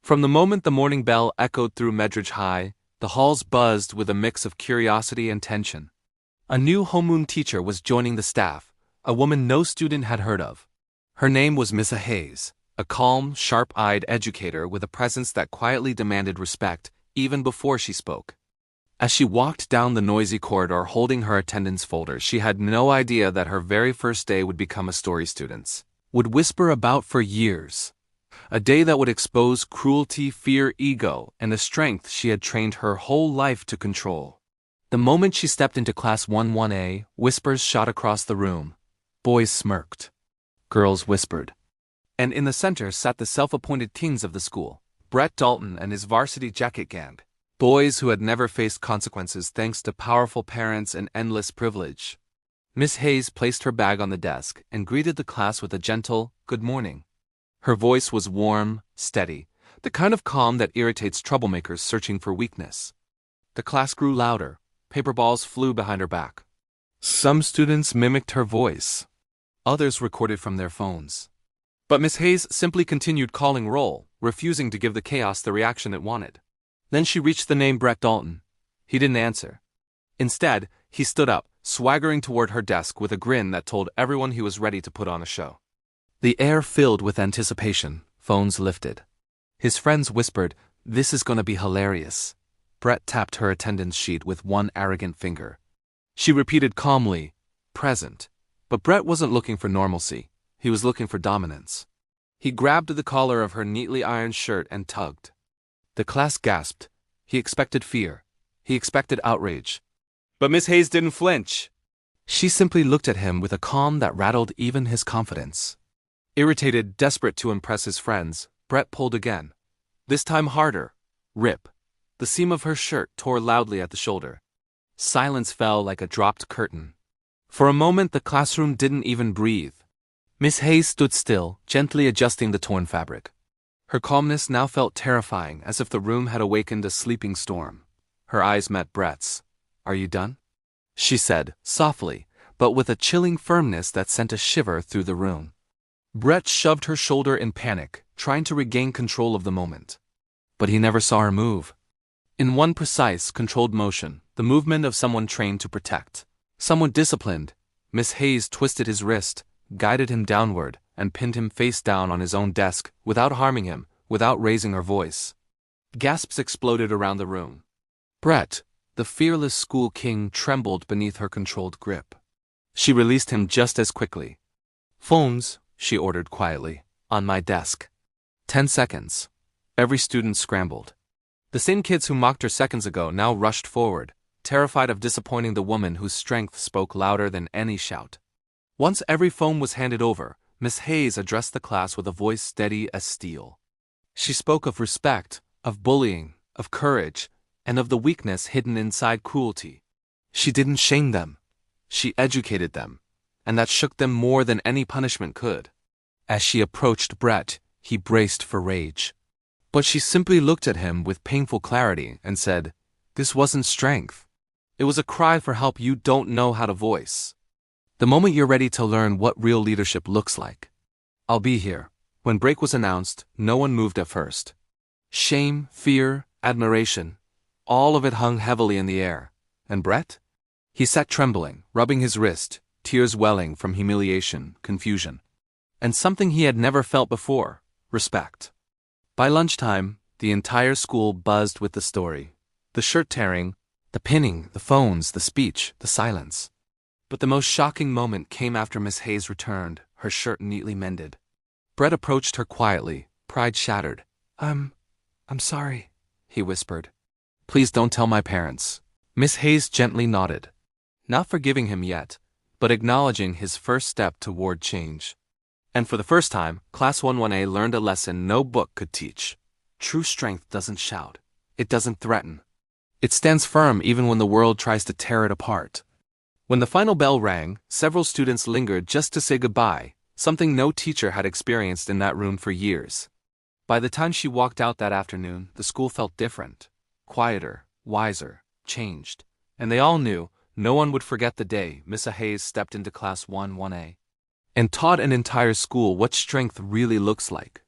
From the moment the morning bell echoed through Medridge High, the halls buzzed with a mix of curiosity and tension. A new homeroom teacher was joining the staff, a woman no student had heard of. Her name was Missa Hayes, a calm, sharp-eyed educator with a presence that quietly demanded respect even before she spoke. As she walked down the noisy corridor holding her attendance folder, she had no idea that her very first day would become a story students would whisper about for years. A day that would expose cruelty, fear, ego, and the strength she had trained her whole life to control. The moment she stepped into Class 11A, whispers shot across the room. Boys smirked. Girls whispered. And in the center sat the self-appointed kings of the school, Brett Dalton and his varsity jacket gang. Boys who had never faced consequences thanks to powerful parents and endless privilege. Miss Hayes placed her bag on the desk and greeted the class with a gentle, "Good morning." Her voice was warm, steady, the kind of calm that irritates troublemakers searching for weakness. The class grew louder. Paper balls flew behind her back. Some students mimicked her voice. Others recorded from their phones. But Miss Hayes simply continued calling roll, refusing to give the chaos the reaction it wanted. Then she reached the name Brett Dalton. He didn't answer. Instead, he stood up, swaggering toward her desk with a grin that told everyone he was ready to put on a show. The air filled with anticipation, phones lifted. His friends whispered, "This is gonna be hilarious." Brett tapped her attendance sheet with one arrogant finger. She repeated calmly, "Present." But Brett wasn't looking for normalcy. He was looking for dominance. He grabbed the collar of her neatly ironed shirt and tugged. The class gasped. He expected fear. He expected outrage. But Miss Hayes didn't flinch. She simply looked at him with a calm that rattled even his confidence. Irritated, desperate to impress his friends, Brett pulled again. This time harder. Rip. The seam of her shirt tore loudly at the shoulder. Silence fell like a dropped curtain. For a moment the classroom didn't even breathe. Miss Hayes stood still, gently adjusting the torn fabric. Her calmness now felt terrifying, as if the room had awakened a sleeping storm. Her eyes met Brett's. "Are you done?" she said, softly, but with a chilling firmness that sent a shiver through the room. Brett shoved her shoulder in panic, trying to regain control of the moment. But he never saw her move. In one precise, controlled motion, the movement of someone trained to protect. Someone disciplined, Miss Hayes twisted his wrist, guided him downward, and pinned him face down on his own desk, without harming him, without raising her voice. Gasps exploded around the room. Brett, the fearless school king, trembled beneath her controlled grip. She released him just as quickly. "Phones," she ordered quietly, "on my desk." 10 seconds. Every student scrambled. The same kids who mocked her seconds ago now rushed forward, terrified of disappointing the woman whose strength spoke louder than any shout. Once every phone was handed over, Miss Hayes addressed the class with a voice steady as steel. She spoke of respect, of bullying, of courage, and of the weakness hidden inside cruelty. She didn't shame them. She educated them, and that shook them more than any punishment could. As she approached Brett, he braced for rage. But she simply looked at him with painful clarity and said, "This wasn't strength. It was a cry for help you don't know how to voice. The moment you're ready to learn what real leadership looks like, I'll be here." When break was announced, no one moved at first. Shame, fear, admiration, all of it hung heavily in the air. And Brett? He sat trembling, rubbing his wrist, tears welling from humiliation, confusion, and something he had never felt before, respect. By lunchtime, the entire school buzzed with the story. The shirt tearing, the pinning, the phones, the speech, the silence. But the most shocking moment came after Miss Hayes returned, her shirt neatly mended. Brett approached her quietly, pride shattered. I'm sorry," he whispered. "Please don't tell my parents." Miss Hayes gently nodded, not forgiving him yet, but acknowledging his first step toward change. And for the first time, Class 11A learned a lesson no book could teach. True strength doesn't shout. It doesn't threaten. It stands firm even when the world tries to tear it apart. When the final bell rang, several students lingered just to say goodbye, something no teacher had experienced in that room for years. By the time she walked out that afternoon, the school felt different, quieter, wiser, changed, and they all knew no one would forget the day Missa Hayes stepped into Class 11A and taught an entire school what strength really looks like.